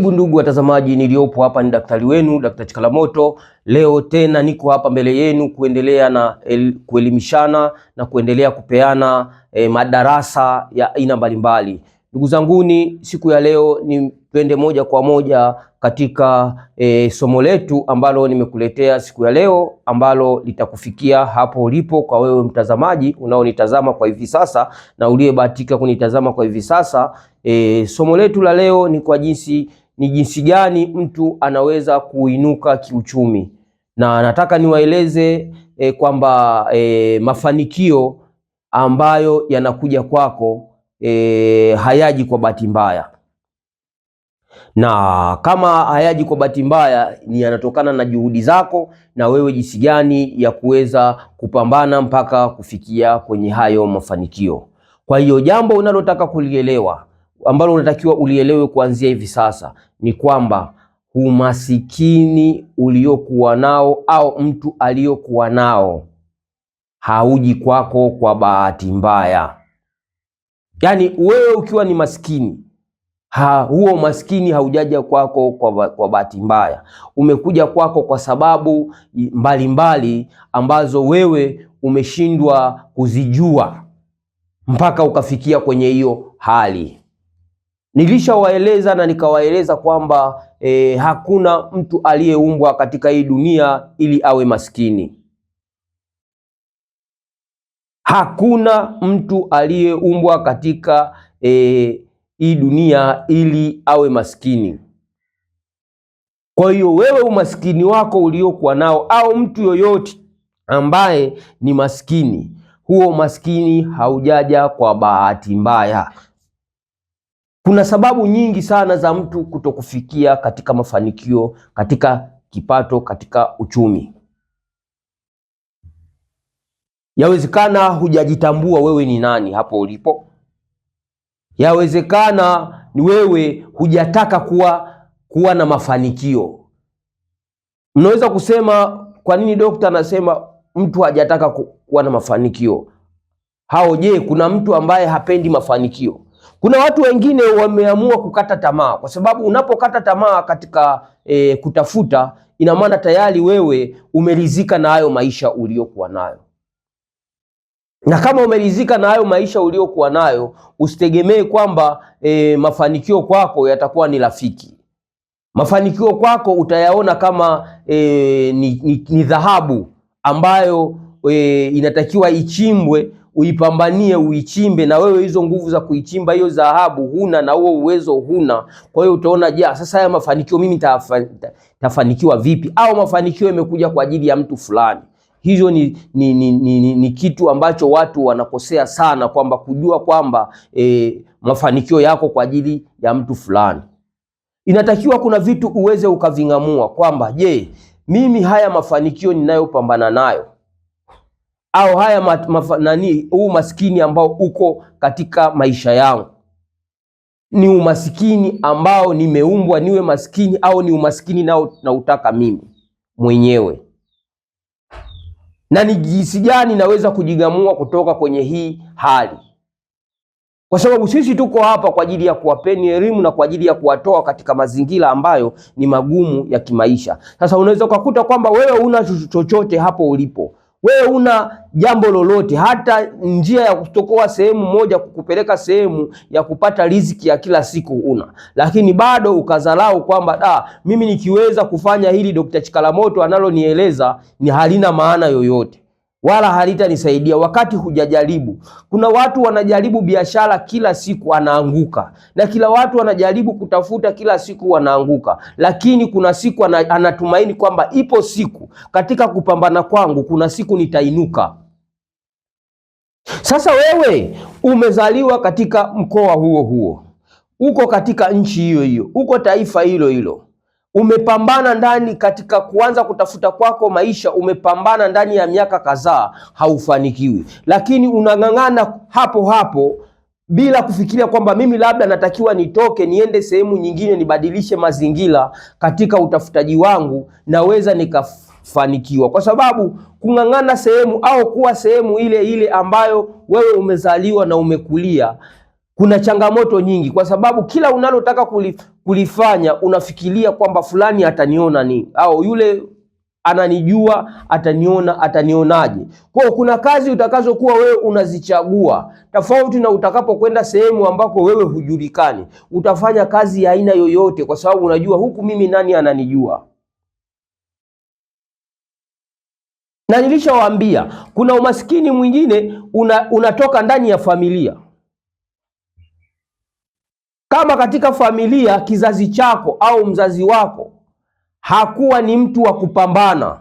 Karibu ndugu watazamaji, niliopo hapa ni daktari wenu Dr. Chikalamoto. Leo tena niko hapa mbele yenu kuendelea na kuelimishana na kuendelea kupeana madarasa ya aina mbalimbali. Ndugu zanguni, siku ya leo ni twende moja kwa moja katika somo letu ambalo nimekuletea siku ya leo, ambalo litakufikia hapo ulipo kwa wewe mtazamaji unaonitazama kwa hivi sasa na uliyebahatika kunitazama kwa hivi sasa. Somo letu la leo ni jinsi gani mtu anaweza kuinuka kiuchumi, na nataka niwaeleze kwamba mafanikio ambayo yanakuja kwako hayaji kwa bahati mbaya, na kama hayaji kwa bahati mbaya ni yanatokana na juhudi zako na wewe jinsi gani ya kuweza kupambana mpaka kufikia kwenye hayo mafanikio. Kwa hiyo jambo unalotaka kulielewa, ambalo unatakiwa ulielewe kuanzia hivi sasa, ni kwamba umasikini uliokuwa nao au mtu aliyokuwa nao hauji kwako kwa bahati mbaya. Yaani wewe ukiwa ni maskini, huo maskini haujaja kwako kwa bahati mbaya. Umekuja kwako kwa sababu mbalimbali ambazo wewe umeshindwa kuzijua mpaka ukafikia kwenye hiyo hali. Nilishawaeleza na nikawaeleza kwamba hakuna mtu aliyeumbwa katika hii dunia ili awe maskini. Hakuna mtu aliyeumbwa katika hii dunia ili awe maskini. Kwa hiyo wewe umaskini wako uliokuwa nao, au mtu yoyote ambaye ni maskini, huo maskini haujaja kwa bahati mbaya. Kuna sababu nyingi sana za mtu kutokufikia katika mafanikio, katika kipato, katika uchumi. Yawezekana hujajitambua wewe ni nani hapo ulipo. Yawezekana ni wewe hujataka kuwa na mafanikio. Mnaweza kusema, kwa nini daktari anasema mtu hajataka kuwa na mafanikio? Je, kuna mtu ambaye hapendi mafanikio? Kuna watu wengine wameamua kukata tamaa, kwa sababu unapokata tamaa katika kutafuta, ina maana tayari wewe umeridhika na hayo maisha uliokuwa nayo. Na kama umeridhika na hayo maisha uliokuwa nayo, usitegemee kwamba mafanikio kwako yatakuwa ni rafiki. Mafanikio kwako utayaona kama ni dhahabu ambayo inatakiwa ichimbwe, uipambanie, uichimbe, na wewe hizo nguvu za kuichimba hiyo dhahabu huna, na huo uwezo huna. Kwa hiyo utaona, sasa haya mafanikio mimi tafanikiwa vipi? Au mafanikio yamekuja kwa ajili ya mtu fulani. Hizo ni kitu ambacho watu wanakosea sana, kwamba kujua kwamba mafanikio yako kwa ajili ya mtu fulani. Inatakiwa kuna vitu uweze ukaving'amua kwamba, je, mimi haya mafanikio ninayopambana nayo, au haya huu maskini ambao uko katika maisha yangu, ni umaskini ambao nimeumbwa niwe maskini, au ni umaskini nautaka mimi mwenyewe? Na ni jinsi gani naweza kujigamua kutoka kwenye hii hali? Kwa sababu sisi tuko hapa kwa ajili ya kuwapeni elimu na kwa ajili ya kuwatoa katika mazingira ambayo ni magumu ya kimaisha. Sasa unaweza ukakuta kwamba wewe una chochote hapo ulipo. Wewe una jambo lolote, hata njia ya kutokoa sehemu moja kukupeleka sehemu ya kupata riziki ya kila siku una, lakini bado ukadharau kwamba mimi nikiweza kufanya hili Dr. Chikalamoto analonieleza ni halina maana yoyote, wala halitanisaidia, wakati hujajaribu. Kuna watu wanajaribu biashara kila siku anaanguka, na kila watu wanajaribu kutafuta kila siku wanaanguka, lakini kuna siku anatumaini kwamba ipo siku katika kupambana kwangu, kuna siku nitainuka. Sasa wewe umezaliwa katika mkoa huo huo, uko katika nchi hiyo hiyo, uko taifa hilo hilo, umepambana ndani katika kuanza kutafuta kwako maisha, umepambana ndani ya miaka kadhaa, haufanikiwi, lakini unang'ang'ana hapo hapo bila kufikiria kwamba mimi labda natakiwa nitoke niende sehemu nyingine, nibadilishe mazingira katika utafutaji wangu, naweza nikafanikiwa. Kwa sababu kung'ang'ana sehemu au kuwa sehemu ile ile ambayo wewe umezaliwa na umekulia, kuna changamoto nyingi, kwa sababu kila unalotaka kulifanya unafikiria kwamba fulani ataniona nini, au yule ananijua atanionaje? Kwa hiyo kuna kazi utakazokuwa wewe unazichagua, tofauti na utakapokwenda sehemu ambako wewe hujulikani. Utafanya kazi ya aina yoyote kwa sababu unajua huku mimi nani ananijua. Na nilishawaambia kuna umaskini mwingine unatoka ndani ya familia. Kama katika familia kizazi chako au mzazi wako hakuwa ni mtu wa kupambana,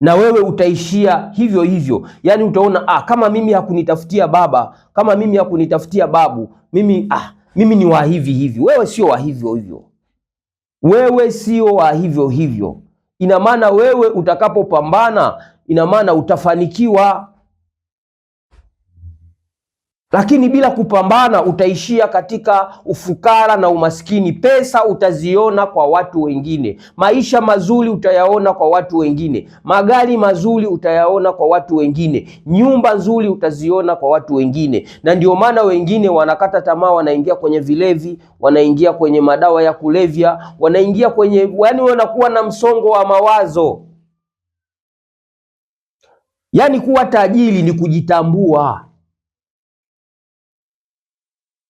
na wewe utaishia hivyo hivyo. Yaani utaona kama mimi hakunitafutia baba, kama mimi hakunitafutia babu, mimi ni wa hivi hivi. Wewe sio wa hivyo hivyo, wewe sio wa hivyo hivyo. Ina maana wewe utakapopambana, ina maana utafanikiwa, lakini bila kupambana utaishia katika ufukara na umaskini. Pesa utaziona kwa watu wengine, maisha mazuri utayaona kwa watu wengine, magari mazuri utayaona kwa watu wengine, nyumba nzuri utaziona kwa watu wengine. Na ndio maana wengine wanakata tamaa, wanaingia kwenye vilevi, wanaingia kwenye madawa ya kulevya, wanaingia kwenye, yaani wanakuwa na msongo wa mawazo. Yaani kuwa tajiri ni kujitambua.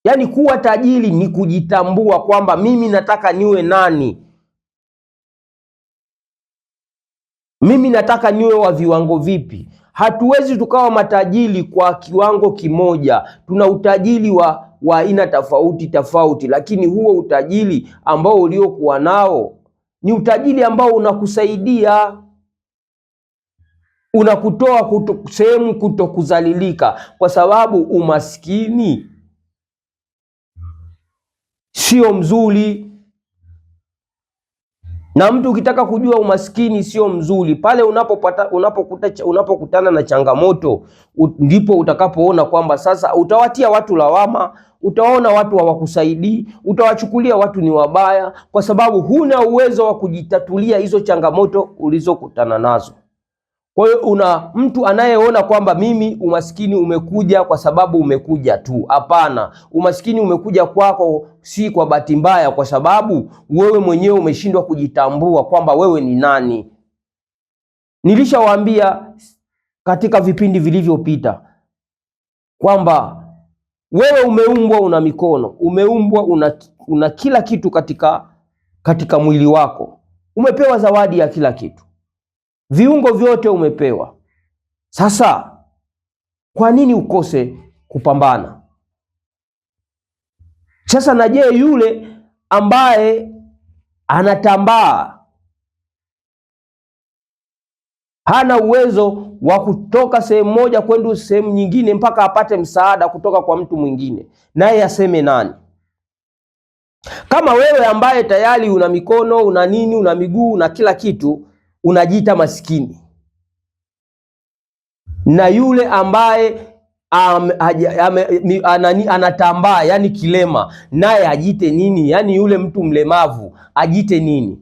Yaani kuwa tajiri ni kujitambua kwamba mimi nataka niwe nani, mimi nataka niwe wa viwango vipi. Hatuwezi tukawa matajiri kwa kiwango kimoja, tuna utajiri wa aina tofauti tofauti, lakini huo utajiri ambao uliokuwa nao ni utajiri ambao unakusaidia, unakutoa sehemu kutokuzalilika, kwa sababu umaskini sio mzuri. Na mtu ukitaka kujua umaskini sio mzuri, pale unapokutana na changamoto, ndipo utakapoona kwamba sasa utawatia watu lawama, utaona watu hawakusaidii, utawachukulia watu ni wabaya, kwa sababu huna uwezo wa kujitatulia hizo changamoto ulizokutana nazo. Kwa hiyo una mtu anayeona kwamba mimi umaskini umekuja kwa sababu umekuja tu. Hapana, umaskini umekuja kwako si kwa bahati mbaya, kwa sababu wewe mwenyewe umeshindwa kujitambua kwamba wewe ni nani. Nilishawaambia katika vipindi vilivyopita kwamba wewe umeumbwa una mikono, umeumbwa una kila kitu katika mwili wako, umepewa zawadi ya kila kitu, viungo vyote umepewa. Sasa kwa nini ukose kupambana? Sasa na je, yule ambaye anatambaa hana uwezo wa kutoka sehemu moja kwenda sehemu nyingine mpaka apate msaada kutoka kwa mtu mwingine, naye aseme nani? Kama wewe ambaye tayari una mikono, una nini, una miguu, una kila kitu, unajiita maskini, na yule ambaye anatambaa, yani kilema, naye ajite nini? Yani yule mtu mlemavu ajite nini?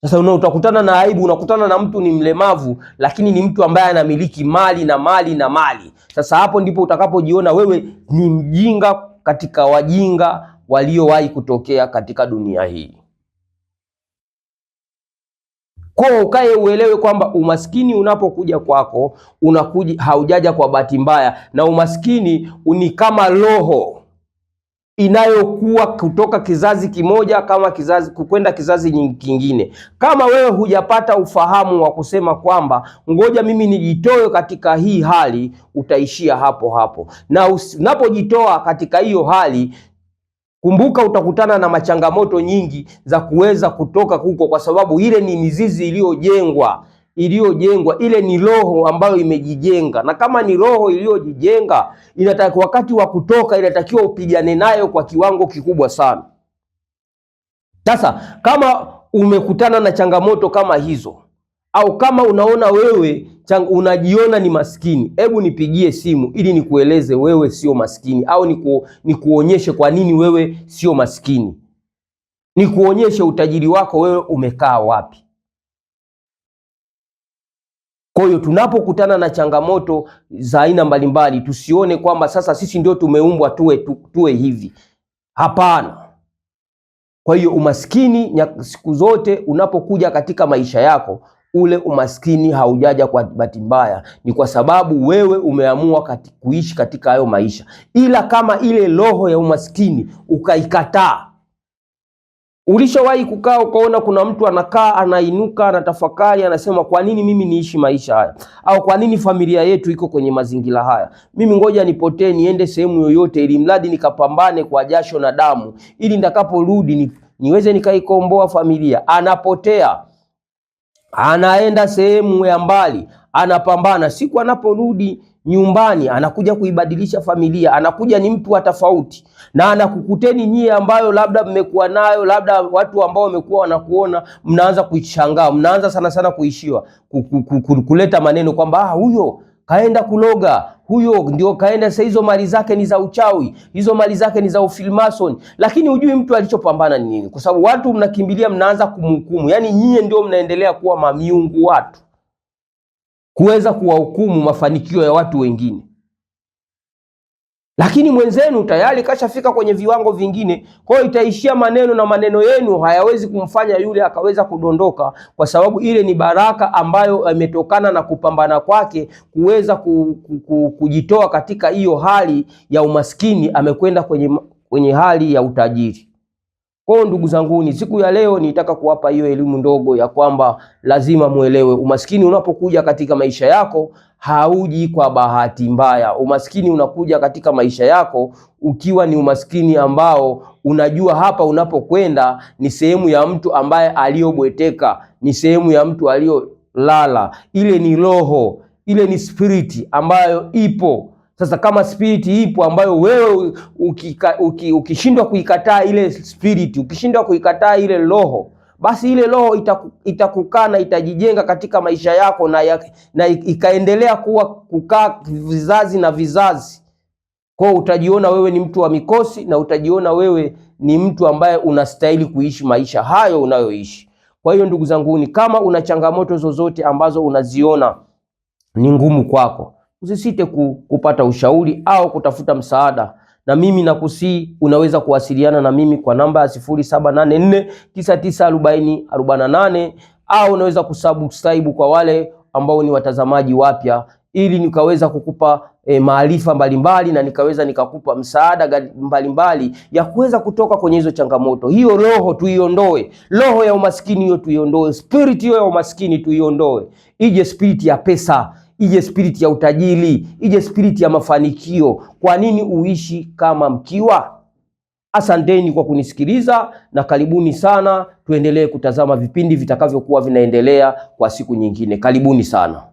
Sasa utakutana na aibu, unakutana na mtu ni mlemavu lakini ni mtu ambaye anamiliki mali na mali na mali. Sasa hapo ndipo utakapojiona wewe ni mjinga katika wajinga waliowahi kutokea katika dunia hii. Kwa ukae uelewe kwamba umaskini unapokuja kwako, unakuja haujaja kwa bahati mbaya, na umaskini ni kama roho inayokuwa kutoka kizazi kimoja kama kizazi kwenda kizazi kingine. Kama wewe hujapata ufahamu wa kusema kwamba ngoja mimi nijitoe katika hii hali, utaishia hapo hapo. Na unapojitoa katika hiyo hali, kumbuka utakutana na machangamoto nyingi za kuweza kutoka huko, kwa sababu ile ni mizizi iliyojengwa, ile ni roho ambayo imejijenga. Na kama ni roho iliyojijenga, inatakiwa wakati wa kutoka inatakiwa upigane nayo kwa kiwango kikubwa sana. Sasa kama umekutana na changamoto kama hizo, au kama unaona wewe unajiona ni maskini, hebu nipigie simu ili nikueleze wewe sio maskini, au nikuonyeshe kwa nini wewe sio maskini, nikuonyeshe utajiri wako wewe umekaa wapi. Kwa hiyo tunapokutana na changamoto za aina mbalimbali, tusione kwamba sasa sisi ndio tumeumbwa tuwe hivi. Hapana. Kwa hiyo umaskini siku zote unapokuja katika maisha yako, ule umaskini haujaja kwa bahati mbaya, ni kwa sababu wewe umeamua kuishi katika hayo maisha. Ila kama ile roho ya umaskini ukaikataa, ulishawahi kukaa ukaona kuna mtu anakaa anainuka anatafakari, anasema kwa nini mimi niishi maisha haya, au kwa nini familia yetu iko kwenye mazingira haya? Mimi ngoja nipotee niende sehemu yoyote, ili mradi nikapambane kwa jasho na damu, ili nitakaporudi niweze nikaikomboa familia. Anapotea, anaenda sehemu ya mbali, anapambana. Siku anaporudi nyumbani, anakuja kuibadilisha familia, anakuja ni mtu wa tofauti, na anakukuteni nyie ambayo labda mmekuwa nayo, labda watu ambao wamekuwa wanakuona, mnaanza kuishangaa, mnaanza sana sana kuishiwa kuleta maneno kwamba huyo kaenda kuloga, huyo ndio kaenda, sasa hizo mali zake ni za uchawi, hizo mali zake ni za ufilmason. Lakini hujui mtu alichopambana ni nini, kwa sababu watu mnakimbilia, mnaanza kumhukumu. Yani nyie ndio mnaendelea kuwa mamiungu watu, kuweza kuwahukumu mafanikio ya watu wengine, lakini mwenzenu tayari kashafika kwenye viwango vingine. Kwa hiyo itaishia maneno, na maneno yenu hayawezi kumfanya yule akaweza kudondoka, kwa sababu ile ni baraka ambayo imetokana na kupambana kwake kuweza kujitoa katika hiyo hali ya umaskini, amekwenda kwenye hali ya utajiri. Kwa hiyo ndugu zangu, ni siku ya leo nitaka kuwapa hiyo elimu ndogo ya kwamba lazima muelewe, umaskini unapokuja katika maisha yako hauji kwa bahati mbaya. Umaskini unakuja katika maisha yako ukiwa ni umaskini ambao unajua hapa unapokwenda ni sehemu ya mtu ambaye aliyobweteka, ni sehemu ya mtu aliyolala. Ile ni roho, ile ni spiriti ambayo ipo. Sasa kama spiriti ipo ambayo wewe ukishindwa kuikataa ile spiriti, ukishindwa kuikataa ile roho, basi ile roho itakukaa na itajijenga katika maisha yako, na ikaendelea kukaa vizazi na vizazi. Kwa utajiona wewe ni mtu wa mikosi, na utajiona wewe ni mtu ambaye unastahili kuishi maisha hayo unayoishi. Kwa hiyo ndugu zangu, kama una changamoto zozote ambazo unaziona ni ngumu kwako, usisite kupata ushauri au kutafuta msaada. Na mimi nakusii, unaweza kuwasiliana na mimi kwa namba ya 0784994048, au unaweza kusubscribe kwa wale ambao ni watazamaji wapya, ili nikaweza kukupa maarifa mbalimbali, na nikakupa msaada mbalimbali ya kuweza kutoka kwenye hizo changamoto. Hiyo roho tuiondoe, roho ya umaskini hiyo tuiondoe, spirit hiyo ya umaskini tuiondoe, ije spirit ya pesa, ije spirit ya utajiri, ije spirit ya mafanikio. Kwa nini uishi kama mkiwa? Asanteni kwa kunisikiliza, na karibuni sana, tuendelee kutazama vipindi vitakavyokuwa vinaendelea kwa siku nyingine. Karibuni sana.